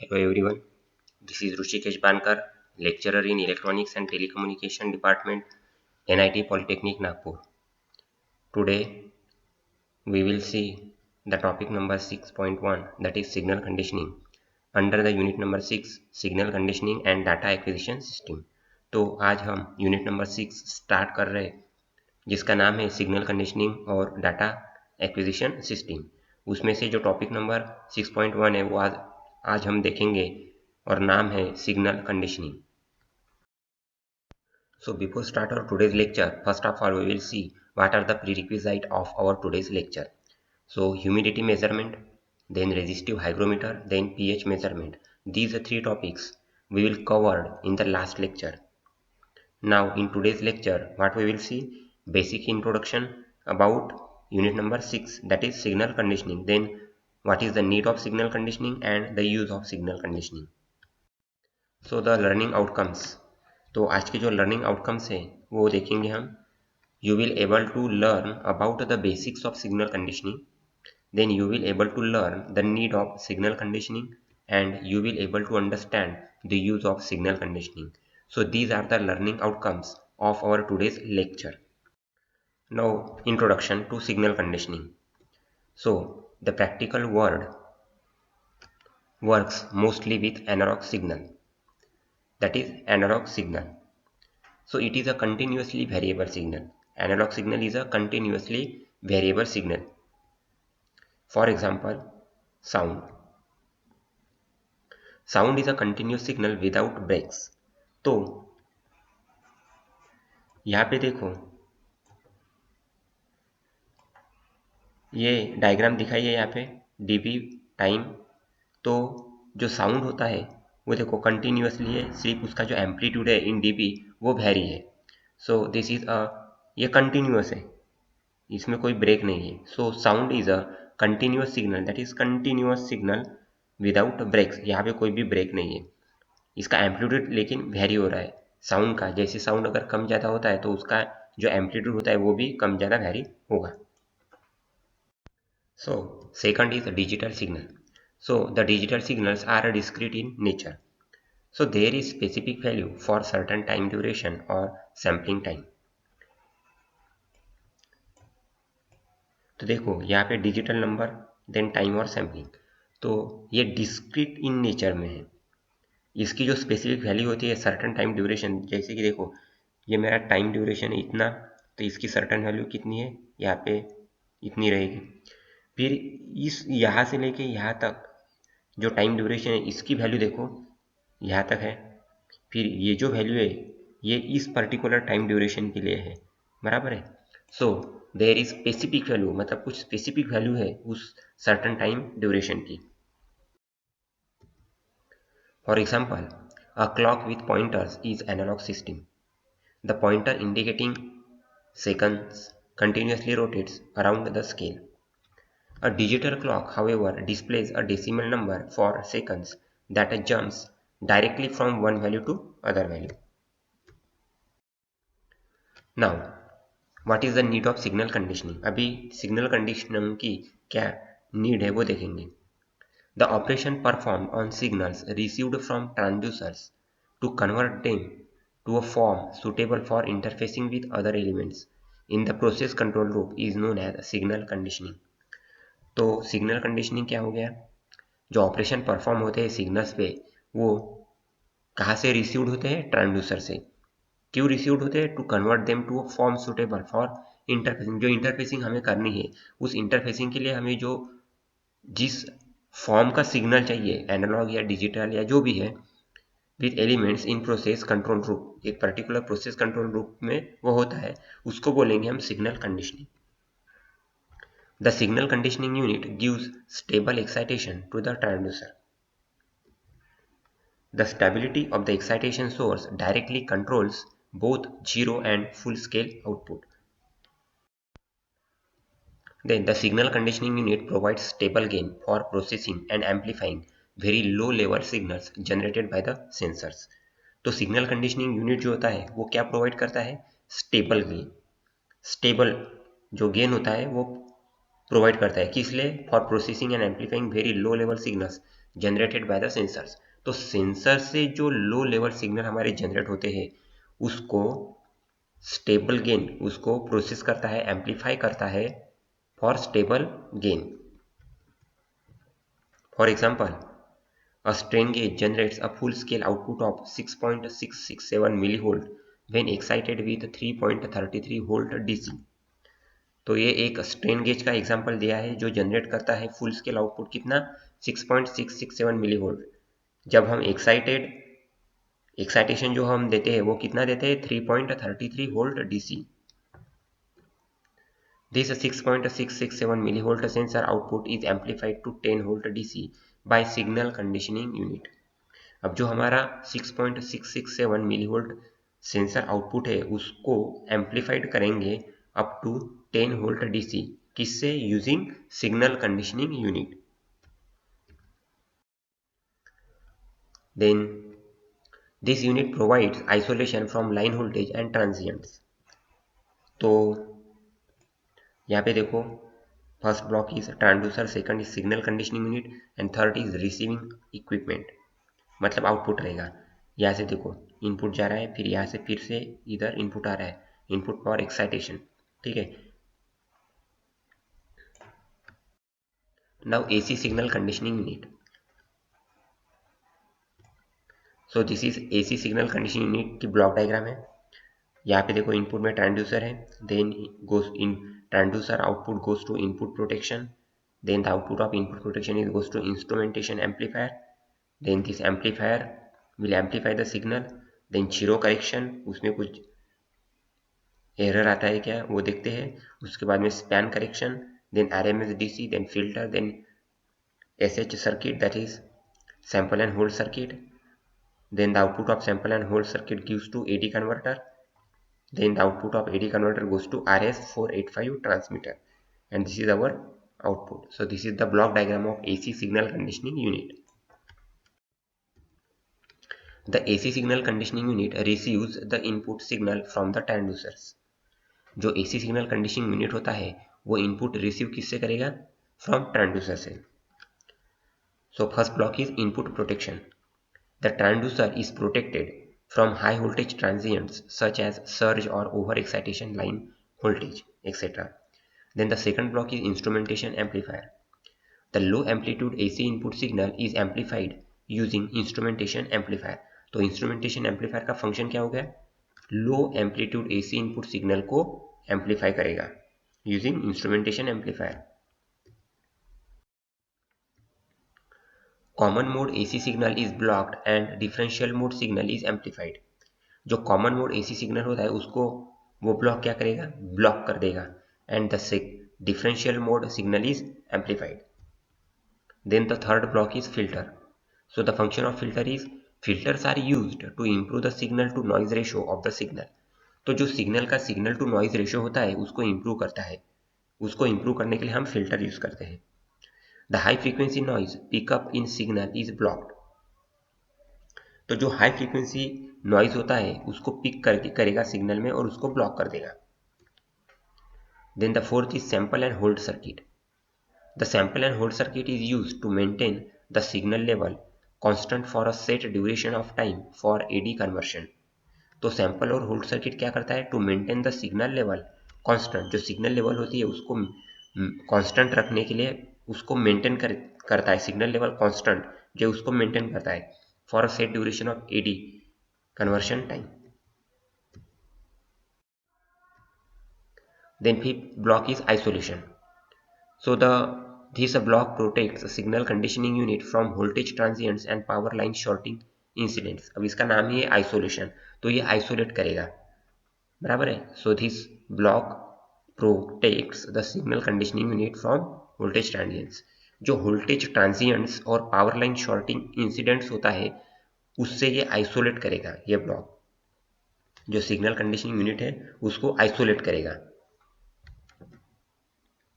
Hello everyone, this is Rushikesh Bankar, lecturer in Electronics and Telecommunication Department, NIT Polytechnic Nagpur. Today we will see the topic number 6.1, that is signal conditioning under the unit number 6 signal conditioning and data acquisition system. तो आज हम unit number 6 start कर रहे हैं जिसका नाम है signal conditioning और डाटा एक्विजिशन सिस्टम। उसमें से जो टॉपिक नंबर 6.1 है वो आज हम देखेंगे और नाम है signal conditioning. So before start our today's lecture, first of all we will see what are the prerequisite of our today's lecture. So humidity measurement, then resistive hygrometer, then pH measurement. These are three topics we will cover in the last lecture. Now in today's lecture what we will see, basic introduction about unit number 6, that is signal conditioning, then what is the need of signal conditioning and the use of signal conditioning. So the learning outcomes, तो आज के जो learning outcomes हैं वो देखेंगे हम। You will able to learn about the basics of signal conditioning, then you will able to learn the need of signal conditioning and you will able to understand the use of signal conditioning. So these are the learning outcomes of our today's lecture. Now introduction to signal conditioning. So the practical world works mostly with analog signal, that is analog signal. So it is a continuously variable signal. Analog signal is a continuously variable signal. For example, sound. Sound is a continuous signal without breaks. तो यहाँ पे देखो, ये diagram दिखाई है यहाँ पे dB time. तो जो साउंड होता है वो देखो कंटिन्यूसली है, सिर्फ उसका जो एम्पलीट्यूड है इन dB वो वेरी है. सो दिस इज ये कंटिन्यूस है, इसमें कोई ब्रेक नहीं है. So sound is a continuous signal, that is continuous signal without breaks. यहाँ पे कोई भी ब्रेक नहीं है. इसका एम्पलीट्यूड लेकिन वेरी हो रहा है साउंड का. जैसे साउंड अगर कम ज़्यादा होता है तो उसका जो एम्पलीट्यूड होता है वो भी कम ज़्यादा वेरी होगा. So second is digital signal. So the digital signals are discrete in nature. So there is specific value for certain time duration or sampling time. तो देखो यहाँ पे डिजिटल नंबर, देन टाइम और सैम्पलिंग. तो ये discrete in nature में है. इसकी जो स्पेसिफिक वैल्यू होती है सर्टन टाइम ड्यूरेशन, जैसे कि देखो ये मेरा टाइम ड्यूरेशन है इतना, तो इसकी सर्टन वैल्यू कितनी है यहाँ पे इतनी रहेगी. फिर इस यहाँ से लेके यहाँ तक जो टाइम ड्यूरेशन है इसकी वैल्यू देखो यहाँ तक है. फिर ये जो वैल्यू है ये इस पर्टिकुलर टाइम ड्यूरेशन के लिए है, बराबर है. So there is specific value, मतलब कुछ स्पेसिफिक वैल्यू है उस सर्टन टाइम ड्यूरेशन की. For example, a clock with pointers is analog system. The pointer indicating seconds continuously rotates around the scale. A digital clock, however, displays a decimal number for seconds that jumps directly from one value to other value. Now, what is the need of signal conditioning? अभी signal conditioning की क्या need है वो देखेंगे. The operation performed on signals received from transducers to convert them to a form suitable for interfacing with other elements in the process control loop is known as signal conditioning. तो signal conditioning क्या हो गया, जो operation perform होते हैं signals पे वो कहाँ से रिसीव्ड होते हैं, ट्रांसड्यूसर से. क्यों रिसीव्ड होते हैं, to convert them to a form suitable for interfacing. जो इंटरफेसिंग हमें करनी है उस इंटरफेसिंग के लिए हमें जो जिस फॉर्म का सिग्नल चाहिए, एनालॉग या डिजिटल या जो भी है, with elements in process control group, एक पर्टिकुलर प्रोसेस कंट्रोल ग्रुप में वो होता है, उसको बोलेंगे हम signal conditioning. The signal conditioning unit gives stable excitation to the transducer. The stability of the excitation source directly controls both zero and full scale output. Then the signal conditioning unit provides stable gain for processing and amplifying very low level signals generated by the sensors. तो signal conditioning unit जो होता है वो क्या provide करता है, stable gain. Stable जो gain होता है वो प्रोवाइड करता है किस लिए, for processing and amplifying very low level signals generated by the sensors. तो सेंसर से जो लो लेवल सिग्नल हमारे जनरेट होते हैं उसको स्टेबल गेन, उसको प्रोसेस करता है, एम्पलीफाई करता है for stable gain. For example, a strain gauge generates a full-scale output of 6.667 millivolt when excited with 3.33 volt DC। तो ये एक स्ट्रेन गेज का एग्जांपल दिया है जो जनरेट करता है फुल स्केल आउटपुट कितना, 6.667 मिलीवोल्ट। जब हम एक्साइटेशन जो हम देते हैं वो कितना देते हैं, 3.33 volt DC। This 6.667 millivolt sensor output is amplified to 10 volt DC by signal conditioning unit। अब जो हमारा 6.667 मिलीवोल्ट सेंसर आउटपुट है उसको एम्पलीफाइड करेंगे अप टू 10 वोल्ट DC, किससे, using signal conditioning unit. Then this unit provides isolation from line voltage and transients. तो यहाँ पे देखो, first block is transducer, second is signal conditioning unit and third is receiving equipment, मतलब output रहेगा। यहाँ से देखो इनपुट जा रहा है, फिर यहाँ से फिर से इधर इनपुट आ रहा है, इनपुट फॉर एक्साइटेशन, ठीक है। Now AC signal conditioning unit. So this is AC signal conditioning unit की ब्लॉक डायग्राम है। यहाँ पे देखो इनपुट में ट्रांसड्यूसर है, then goes in transducer output goes to input protection, then the output of input protection is goes to instrumentation amplifier, then this amplifier will amplify the signal, then zero correction, उसमें कुछ error आता है क्या वो देखते हैं, उसके बाद में span correction, then RMS DC, then filter, then SH circuit that is sample and hold circuit, then the output of sample and hold circuit gives to AD converter, then the output of AD converter goes to RS485 transmitter, and this is our output. So this is the block diagram of AC signal conditioning unit. The AC signal conditioning unit receives the input signal from the transducers। जो AC signal conditioning unit होता है वो input receive किससे करेगा, from transducer से। So first block is input protection। The transducer is protected from high voltage transients such as surge or overexcitation line voltage, etc. Then the second block is instrumentation amplifier। The low amplitude AC input signal is amplified using instrumentation amplifier। तो instrumentation amplifier का function क्या हो गया, low amplitude AC input signal को amplify करेगा using instrumentation amplifier। Common mode AC signal is blocked and differential mode signal is amplified। जो common mode AC signal होता है उसको वो ब्लॉक क्या करेगा, ब्लॉक कर देगा, and the differential mode signal is amplified. Then the third block is filter. So the function of filter is, filters are used to improve the signal to noise ratio of the signal. तो जो signal का signal to noise ratio होता है उसको improve करता है, उसको improve करने के लिए हम फिल्टर यूज करते हैं। The high frequency noise pickup in signal is blocked. तो जो हाई फ्रीक्वेंसी नॉइज होता है उसको पिक करके करेगा सिग्नल में और उसको ब्लॉक कर देगा। Then the fourth is sample and hold circuit. The sample and hold circuit is used to maintain the signal level constant for a set duration of time for AD conversion. तो sample और hold circuit क्या करता है, to maintain the signal level constant, जो signal level होती है उसको constant रखने के लिए उसको मेंटेन करता है, सिग्नल लेवल कांस्टेंट जो उसको मेंटेन करता है for a set duration of AD conversion time। Then fifth block is isolation। So this block protects a signal conditioning unit from voltage transients and power line shorting incidents। अब इसका नाम ही है isolation, तो ये isolate करेगा, बराबर है। So this block protects the signal conditioning unit from voltage transients. जो वोल्टेज ट्रांजिएंट्स और पावर लाइन शॉर्टिंग इंसिडेंट्स होता है उससे ये आइसोलेट करेगा, ये ब्लॉक जो सिग्नल कंडीशनिंग यूनिट है उसको आइसोलेट करेगा।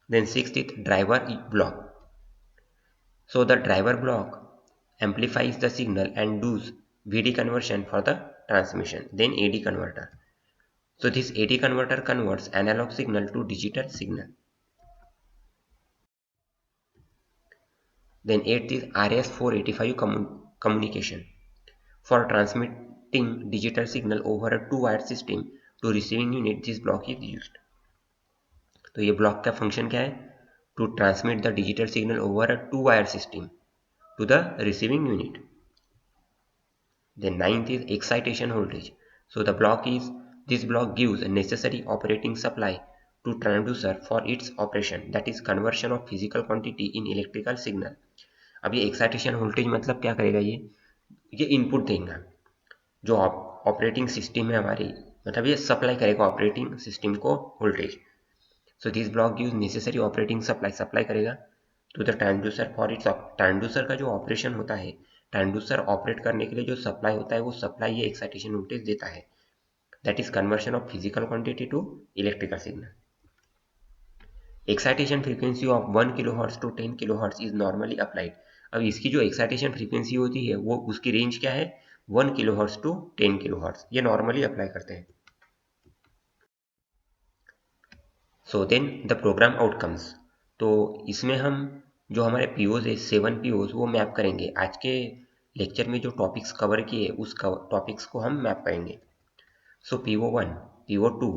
Then sixth is driver block। So the driver block amplifies the signal and does VD conversion for the transmission, then AD converter। So this AD converter converts analog signal to digital signal। Then 8th is RS485 communication. For transmitting digital signal over a two-wire system to receiving unit, this block is used. तो ये block का function क्या है? To transmit the digital signal over a two wire system to the receiving unit. Then ninth is excitation voltage. So this block gives a necessary operating supply to transducer for its operation, that is conversion of physical quantity in electrical signal. अब ये excitation voltage मतलब क्या करेगा? ये input देगा जो operating system है हमारी, मतलब ये सप्लाई करेगा ऑपरेटिंग सिस्टम को voltage. So this block gives necessary operating supply करेगा to the transducer for its. Transducer का जो ऑपरेशन होता है, ट्रांसड्यूसर ऑपरेट करने के लिए जो सप्लाई होता है, वो सप्लाई ये एक्साइटेशन वोल्टेज देता है, that is conversion of physical quantity to electrical signal. Excitation frequency of 1 kilohertz to 10 kilohertz is normally applied. अब इसकी जो एक्साइटेशन फ्रीक्वेंसी होती है वो उसकी रेंज क्या है? 1 किलोहर्ट्ज टू 10 किलोहर्ट्ज, ये नॉर्मली अप्लाई करते हैं. So then the program outcomes. तो इसमें हम जो हमारे पीओज है 7 पीओज वो मैप करेंगे. आज के लेक्चर में जो टॉपिक्स कवर किए उस टॉपिक्स को हम मैप करेंगे. सो PO1, PO2,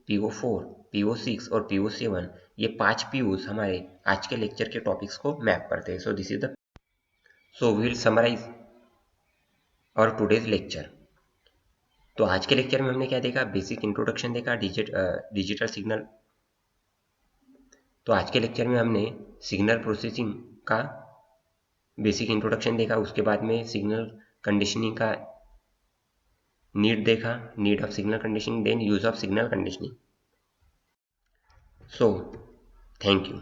PO4, PO6 और PO7, ये 5 पीओज हमारे आज के लेक्चर के टॉपिक्स को मैप करते हैं. So this is the so we will summarise our today's lecture. तो आज के लेक्चर में हमने क्या देखा? बेसिक इंट्रोडक्शन देखा डिजिटल सिग्नल. तो आज के लेक्चर में हमने सिग्नल प्रोसेसिंग का बेसिक इंट्रोडक्शन देखा. उसके बाद में सिग्नल कंडीशनिंग का नीड देखा, need of signal conditioning, then use of signal conditioning. So thank you.